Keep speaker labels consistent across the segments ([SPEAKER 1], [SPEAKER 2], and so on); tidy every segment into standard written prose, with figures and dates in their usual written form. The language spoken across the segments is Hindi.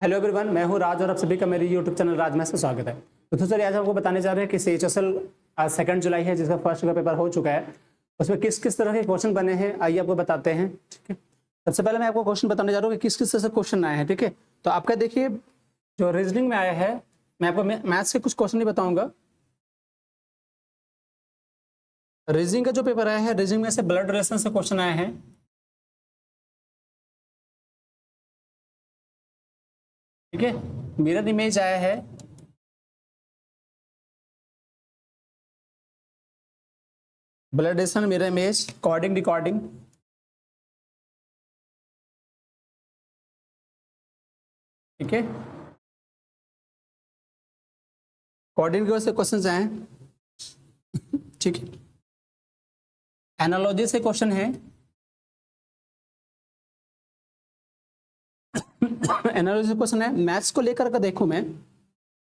[SPEAKER 1] हेलो एवरीवन, मैं हूं राज और आप सभी का मेरे यूट्यूब चैनल राज में स्वागत है। तो दोस्तों आज आपको बताने जा रहे हैं कि CHSL आज 2 जुलाई है, जिसका फर्स्ट का पेपर हो चुका है। उसमें किस किस तरह के क्वेश्चन बने हैं आइए आपको बताते हैं। ठीक है, सबसे पहले मैं आपको क्वेश्चन बताने जा रहा हूँ कि किस किस तरह से क्वेश्चन आए हैं। ठीक है, तो आपका देखिए जो रीजनिंग में आया है, मैं आपको मैथ्स के कुछ क्वेश्चन नहीं बताऊंगा। रीजनिंग का जो पेपर आया है, रीजनिंग में से ब्लड रिलेशन से क्वेश्चन आए हैं। ठीक है, मिरर इमेज आया है, blood relation, mirror image, coding decoding. ठीक है, कोडिंग की वजह से क्वेश्चन आए। ठीक है, एनालॉजी से क्वेश्चन है, एनालॉजी क्वेश्चन है। मैथ्स को लेकर के देखूं मैं,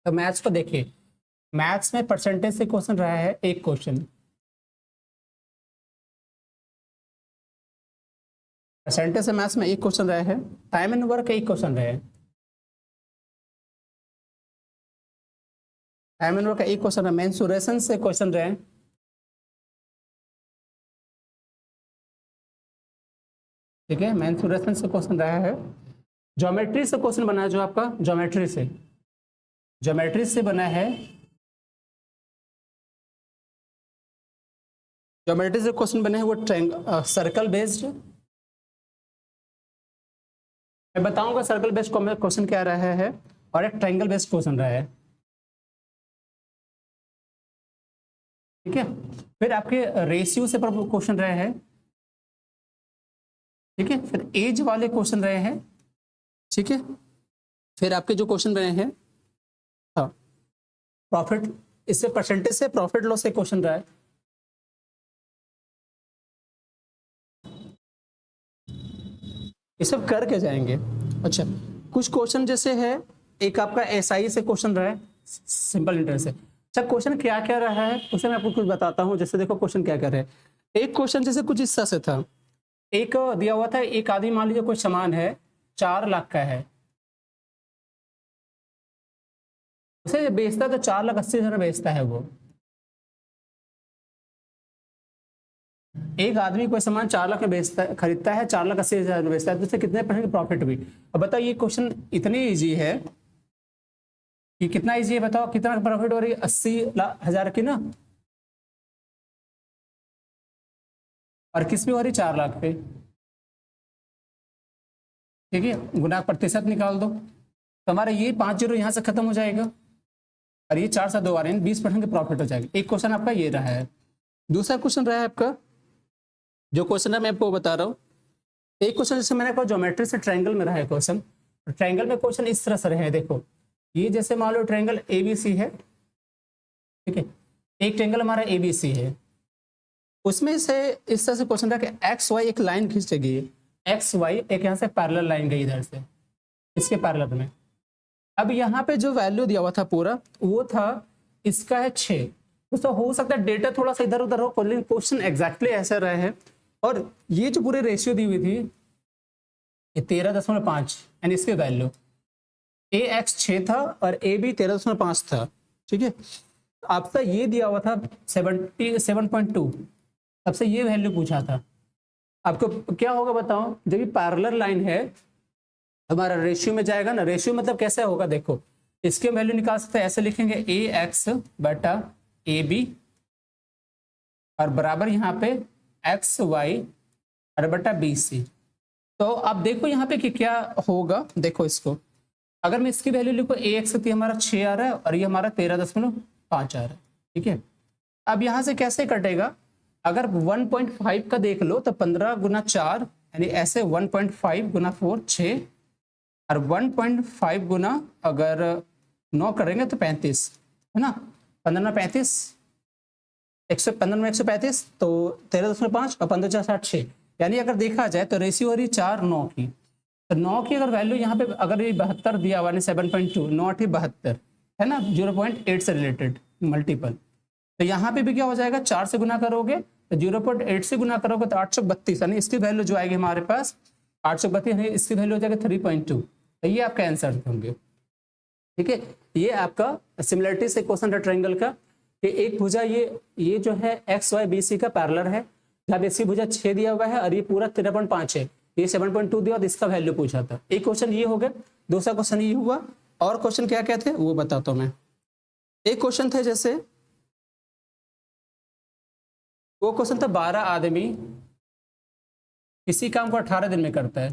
[SPEAKER 1] तो मैथ्स को देखिए, मैथ्स में परसेंटेज से क्वेश्चन रहा है एक क्वेश्चन, परसेंटेज से मैथ्स में एक क्वेश्चन रहा है। टाइम एंड वर्क एक क्वेश्चन रहे, टाइम एंड वर्क का एक क्वेश्चन है। मेंसुरेशन से क्वेश्चन रहे, ठीक है, मेंसुरेशन से क्वेश्चन रहा है। ज्योमेट्री से क्वेश्चन बना है, जो आपका ज्योमेट्री से बना है। ज्योमेट्री से क्वेश्चन बने हैं वो सर्कल बेस्ड। मैं बताऊंगा सर्कल बेस्ड क्वेश्चन क्या रहा है, और एक ट्रायंगल बेस्ड क्वेश्चन रहा है। ठीक है, फिर आपके रेशियो से क्वेश्चन रहे हैं। ठीक है, फिर एज वाले क्वेश्चन रहे हैं। ठीक है, फिर आपके जो क्वेश्चन रहे हैं, हाँ, प्रॉफिट, इससे परसेंटेज से प्रॉफिट लॉस से क्वेश्चन रहा है। ये सब करके जाएंगे। अच्छा, कुछ क्वेश्चन जैसे है, एक आपका SI से क्वेश्चन रहा है, सिंपल इंटरेस्ट से। अच्छा, क्वेश्चन क्या क्या रहा है उसे मैं आपको कुछ बताता हूँ। जैसे देखो क्वेश्चन क्या क्या रहा है। एक क्वेश्चन जैसे कुछ हिस्सा से था, एक दिया हुआ था, एक आदमी मान लीजिए कोई सामान है 4 लाख का है, उसे बेचता है तो 4,80,000 बेचता है वो। एक आदमी कोई सामान 4 लाख में बेचता है, खरीदता है, 4,80,000 में बेचता है, तो उससे कितने परसेंट की प्रॉफिट हुई। अब बताओ, ये क्वेश्चन इतनी इजी है कि कितना इजी है, बताओ कितना प्रॉफिट हो रही है, 80,000 की ना, और किस पे हो रही, 4 लाख पे। ठीक है, गुना प्रतिशत निकाल दो, तो हमारा ये 5 जीरो यहाँ से खत्म हो जाएगा, और ये 4 से 2 आ रहे हैं, 20% की प्रॉफिट हो जाएगी। एक क्वेश्चन आपका ये रहा है। दूसरा क्वेश्चन रहा है आपका, जो क्वेश्चन है मैं आपको बता रहा हूँ। एक क्वेश्चन जैसे मैंने कहा ज्योमेट्री से ट्रायंगल में रहा है क्वेश्चन। ट्रायंगल में क्वेश्चन इस तरह से रहे हैं, देखो ये जैसे मान लो ट्रायंगल ABC है। ठीक है, एक ट्रायंगल हमारा ABC है, उसमें से इस तरह से क्वेश्चन रहा कि XY एक लाइन खींचेगी, XY एक यहाँ से पैरेलल लाइन गई इधर से, इसके पैरेलल में। अब यहाँ पे जो वैल्यू दिया हुआ था पूरा, वो था इसका है 6। तो हो सकता है डेटा थोड़ा सा इधर उधर हो, लेकिन क्वेश्चन एग्जैक्टली ऐसा रहे हैं। और ये जो पूरे रेशियो दी हुई थी, ये 13.5, यानी इसकी वैल्यू AX 6 था और AB 13.5 था। ठीक है, आपसे ये दिया हुआ था 77.2, सबसे ये वैल्यू पूछा था। आपको क्या होगा बताओ, जब ये पैरेलल लाइन है, हमारा रेशियो में जाएगा ना। रेशियो मतलब कैसे होगा, देखो इसके वैल्यू निकाल सकते हैं, ऐसे लिखेंगे AX बटा AB, और बराबर यहाँ पे XY और बटा BC। तो अब देखो यहाँ पे कि क्या होगा, देखो इसको अगर मैं इसकी वैल्यू लिखूँ, AX तो हमारा 6 आ रहा है और ये हमारा 13.5 आ रहा है। ठीक है, अब यहाँ से कैसे कटेगा, अगर 1.5 का देख लो तो 15 गुना 4, यानी ऐसे 1.5 गुना 4 6, और 1.5 गुना अगर 9 करेंगे तो 35 है ना, 15 में 35, 115 में 135, तो 13.5 और 15 60 6, यानी अगर देखा जाए तो रेशियो हो रही 4 9 की। तो 9 की अगर वैल्यू यहाँ पे अगर ये 72 दिया हुआ, 7.2, 9 72 है ना, 0.8 से रिलेटेड मल्टीपल। तो यहाँ पे भी क्या हो जाएगा, 4 से गुना करोगे तो 0.8 से गुना करोगे तो 832, यानी इसकी वैल्यू जो आएगी हमारे पास 832, यानी इसकी वैल्यू हो जाएगा 3.2। तो ये आपका आंसर होंगे। ठीक है, ये आपका सिमिलरिटी से क्वेश्चन है ट्रायंगल का कि एक भुजा ये जो है एक्स वाई बी सी का पैरेलल है, जब इसकी भुजा 6 दिया हुआ है और ये पूरा 13.5 है, ये 7.2 दिया और इसका वैल्यू पूछा था। एक क्वेश्चन ये हो गया, दूसरा क्वेश्चन ये हुआ। और क्वेश्चन क्या क्या थे वो बताता हूं मैं। एक क्वेश्चन थे जैसे वो क्वेश्चन था 12 आदमी किसी काम को 18 दिन में करता है।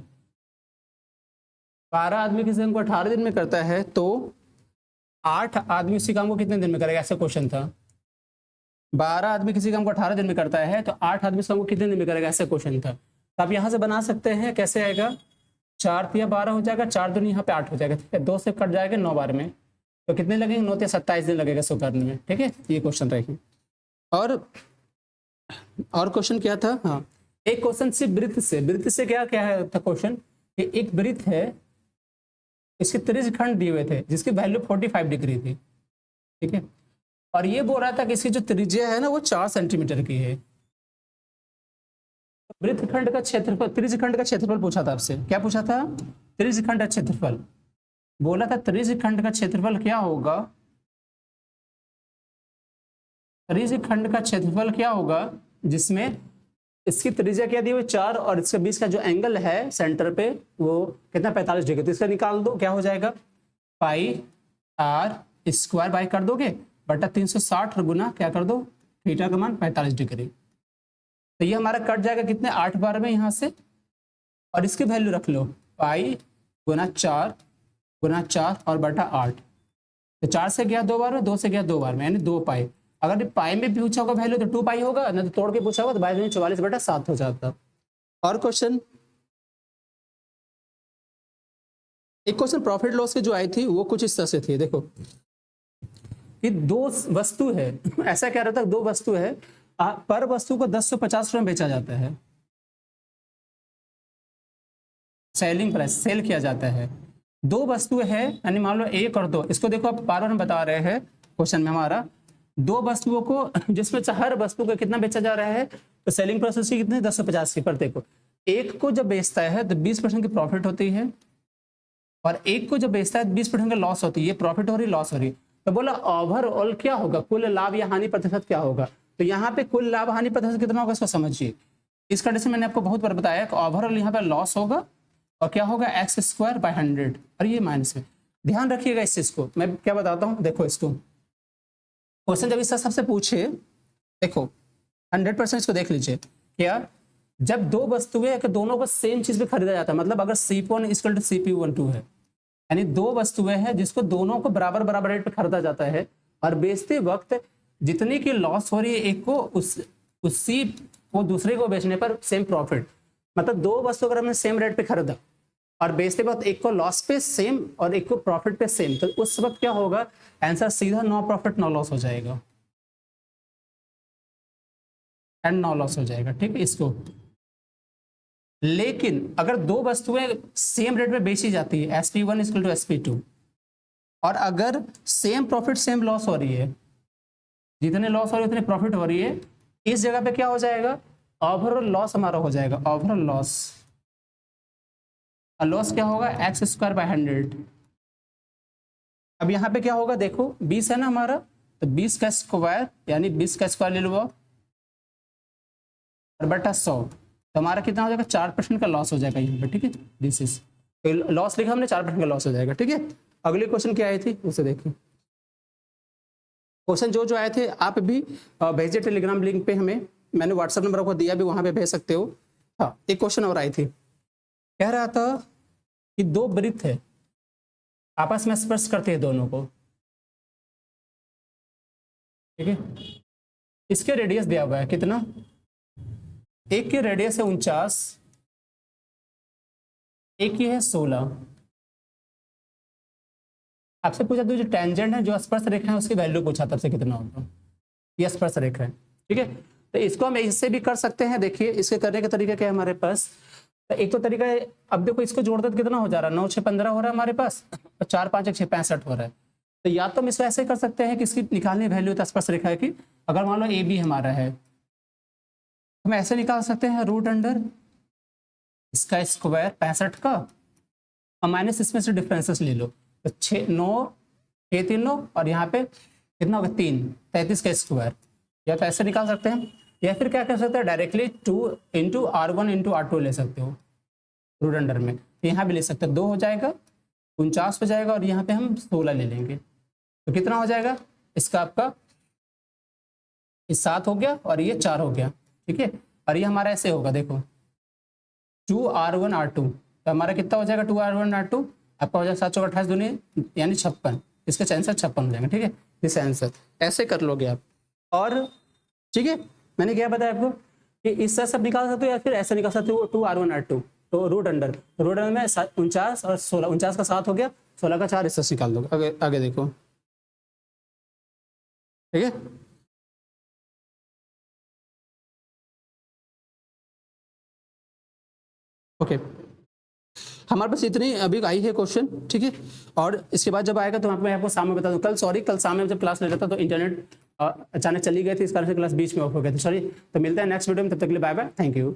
[SPEAKER 1] 12 आदमी किसी काम को 18 दिन में करता है तो 8 आदमी उसी काम को कितने दिन में करेगा, ऐसा क्वेश्चन था। 12 आदमी किसी काम को 18 दिन में करता है तो 8 आदमी उस काम को कितने दिन में करेगा, ऐसा क्वेश्चन था। तो आप यहाँ से बना सकते हैं, कैसे आएगा, 4 या 12 हो जाएगा, 4 दूनी यहाँ पे 8 हो जाएगा। ठीक है, 2 से कट जाएगा 9 बार में, तो कितने लगेंगे, 9 या 27 दिन लगेगा इसको करने में। ठीक है, ये क्वेश्चन रहेगी। और क्वेश्चन क्या था, हाँ एक क्वेश्चन से वृत्त से क्या क्या है था क्वेश्चन कि एक वृत्त है, इसके त्रिज्यखंड दिए हुए थे जिसकी वैल्यू 45 डिग्री थी। ठीक है, और ये बोल रहा था कि इसकी जो त्रिज्या है ना वो 4 सेंटीमीटर की है। वृत्तखंड का क्षेत्रफल, त्रिज्यखंड का क्षेत्रफल पूछा था आपसे, क्या पूछा था, त्रिज्यखंड का क्षेत्रफल। बोला था त्रिज्यखंड का क्षेत्रफल क्या होगा, त्रिज्यखंड का क्षेत्रफल क्या होगा जिसमें इसकी त्रिज्या क्या दी हुई 4 और इसके बीच का जो एंगल है सेंटर पे वो कितना 45 डिग्री। तो इसका निकाल दो, क्या हो जाएगा, पाई आर स्क्वायर बाई कर दोगे बटा 360 गुना क्या कर दो, थीटा का मान 45 डिग्री। तो ये हमारा कट जाएगा कितने, 8 बार में यहाँ से, और इसकी वैल्यू रख लो पाई गुना 4 और बटा 8। तो 4 से गया 2 बार में, 2 से गया 2 बार में, यानी 2 पाई। अगर पाई में पूछा होगा वैल्यू तो 2 पाई होगा, ना तो तोड़ के पूछा होगा तो 44/7 हो जाता। और क्वेश्चन, एक क्वेश्चन प्रॉफिट लॉस की जो आई थी वो कुछ इस तरह से थी। देखो कि 2 वस्तु है, ऐसा कह रहा था 2 वस्तु है, पर वस्तु को 1050 रुपये में बेचा जाता है, सेलिंग प्राइस, सेल किया जाता है। 2 वस्तु है, यानी मान लो 1 और 2, इसको देखो आप बार बार हम बता रहे हैं क्वेश्चन में हमारा 2 वस्तुओं को जिसमें हर वस्तु को कितना बेचा जा रहा है, तो सेलिंग प्राइस उसकी कितनी 1050 की। पर देखो एक को जब बेचता है तो 20% की प्रॉफिट होती है और एक को जब बेचता है 20% का लॉस होती है। ये प्रॉफिट हो रही, लॉस हो रही। तो बोला ओवरऑल क्या होगा, कुल लाभ या हानि प्रतिशत क्या होगा। तो यहाँ पे कुल लाभ हानि प्रतिशत कितना होगा इसको समझिए। इस कंडीशन मैंने आपको बहुत बार बताया कि ओवरऑल यहाँ पे लॉस होगा और क्या होगा x²/100 और ये माइनस में। ध्यान रखिएगा इस चीज को, मैं क्या बताता हूँ। देखो इसको क्वेश्चन जब इसका सबसे पूछे, देखो 100% इसको देख लीजिए। क्या, जब 2 वस्तुएं कि दोनों को सेम चीज पे खरीदा जाता है, मतलब अगर C1 = CP12 है, यानी 2 वस्तुएं हैं जिसको दोनों को बराबर बराबर रेट पे खरीदा जाता है और बेचते वक्त जितनी की लॉस हो रही है एक को, उसी को दूसरे को बेचने पर सेम प्रॉफिट। मतलब 2 वस्तु अगर हमने सेम रेट पे खरीदा और बेचते वक्त एक को लॉस पे सेम और एक को प्रॉफिट पे सेम, तो उस वक्त क्या होगा, आंसर सीधा नो प्रॉफिट नो लॉस हो जाएगा, एंड नो लॉस हो जाएगा। ठीक है, इसको। लेकिन अगर 2 वस्तुएं सेम रेट में बेची जाती है, SP1 = SP2, और अगर सेम प्रॉफिट सेम लॉस हो रही है, जितने लॉस हो रही है उतने प्रॉफिट हो रही है, इस जगह पे क्या हो जाएगा, ओवरऑल लॉस हमारा हो जाएगा, ओवरऑल लॉस। लॉस क्या होगा, x²/100। अब यहाँ पे क्या होगा, देखो 20 है ना हमारा, तो 20 का स्क्वायर यानी 20 का स्क्वायर ले लो और बटा 100, तो हमारा कितना हो जाएगा, 4% का लॉस हो जाएगा यहाँ पे। ठीक है, दिस इज लॉस लिखा हमने, 4% का लॉस हो जाएगा। ठीक है, अगली क्वेश्चन क्या आई थी उसे देखिए। क्वेश्चन जो आए थे आप भी भेजिए टेलीग्राम लिंक पे, हमें मैंने व्हाट्सएप नंबर को दिया भी, वहां पे भेज सकते हो। हाँ, एक क्वेश्चन और आई थी, कह रहा था कि 2 वृत्त है आपस में स्पर्श करते हैं दोनों को। ठीक है, इसके रेडियस दिया हुआ है कितना, एक की रेडियस है 49, एक की है 16। आपसे पूछा तो जो टेंजेंट है, जो स्पर्श रेखा है, उसकी वैल्यू पूछा तब से कितना होगा, ये स्पर्श रेखा है। ठीक है, तो इसको हम इससे भी कर सकते हैं। देखिए इसके करने का तरीका क्या है हमारे पास, तो एक तो तरीका है, अब देखो इसको जोड़ते तो कितना हो जा रहा है, 9 6 15 हो रहा है हमारे पास, और 4 5 1 6 65 हो रहा है। तो या तो हम इसको ऐसे कर सकते हैं कि इसकी निकालनी वैल्यू तो स्पर्श रेखा है कि अगर मान लो AB हमारा है, हम ऐसे निकाल सकते हैं √अंडर इसका स्क्वायर 65 का और माइनस इसमें से डिफरेंसेस ले लो, तो 6 9 6 3 9 और यहाँ पे कितना होगा 3 33 का स्क्वायर, या तो ऐसे निकाल सकते हैं या फिर क्या कर सकते हैं directly 2 into R1 into R2 ले सकते हो रूट अंडर में, तो यहाँ भी ले सकते हैं 2 हो जाएगा 49 हो जाएगा और यहाँ पे हम 16 ले लेंगे, तो कितना हो जाएगा इसका आपका, ये 7 हो गया और ये 4 हो गया, ठीक है। और ये हमारा ऐसे होगा देखो 2R1 R2, तो हमारा कितना हो जाएगा 2R1 R2 आपका हो जाएगा 7 चौका 28 दूनी यानी 56, इसका आंसर 56 हो जाएगा, ठीक है। दिस आंसर ऐसे कर लोगे आप, और ठीक है मैंने क्या बताया आपको कि इस तरह से निकाल सकते हो या फिर ऐसे निकाल सकते हो 2R1 R2, तो रूट अंडर में 49 और 16, 49 का 7 हो गया 16 का 4, इस तरह से निकाल दो। आगे देखो, ठीक है। ओके हमारे पास इतनी अभी आई है क्वेश्चन, ठीक है। और इसके बाद जब आएगा तो मैं आपको शाम में बता दूं, कल शाम में जब क्लास ले रहा था तो इंटरनेट अचानक चली गई थी, इस कारण से क्लास बीच में ऑफ हो गई थी, सॉरी। तो मिलते हैं नेक्स्ट वीडियो में, तब तक के लिए बाय बाय, थैंक यू।